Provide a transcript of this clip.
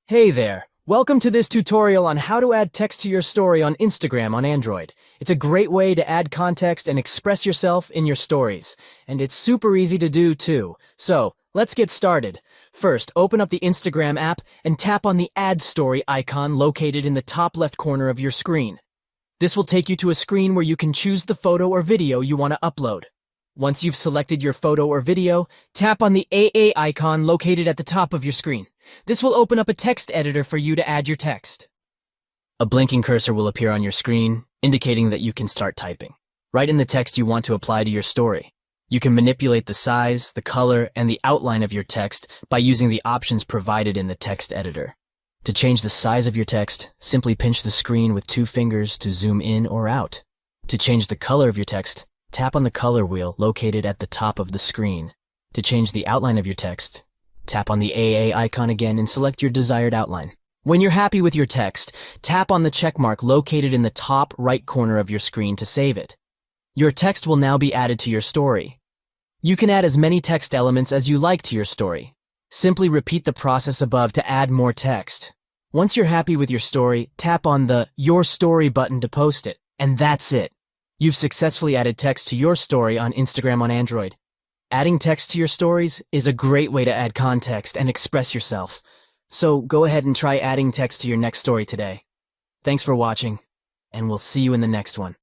Hey there! Welcome to this tutorial on how to add text to your story on Instagram on Android. It's a great way to add context and express yourself in your stories. And it's super easy to do too. So, let's get started. First, open up the Instagram app and tap on the Add Story icon located in the top left corner of your screen. This will take you to a screen where you can choose the photo or video you want to upload. Once you've selected your photo or video, tap on the AA icon located at the top of your screen. This will open up a text editor for you to add your text. A blinking cursor will appear on your screen, indicating that you can start typing. Write in the text you want to apply to your story. You can manipulate the size, the color, and the outline of your text by using the options provided in the text editor. To change the size of your text, simply pinch the screen with 2 fingers to zoom in or out. To change the color of your text, tap on the color wheel located at the top of the screen. To change the outline of your text, tap on the AA icon again and select your desired outline. When you're happy with your text, tap on the checkmark located in the top right corner of your screen to save it. Your text will now be added to your story. You can add as many text elements as you like to your story. Simply repeat the process above to add more text. Once you're happy with your story, tap on the Your Story button to post it, and that's it. You've successfully added text to your story on Instagram on Android. Adding text to your stories is a great way to add context and express yourself. So go ahead and try adding text to your next story today. Thanks for watching, and we'll see you in the next one.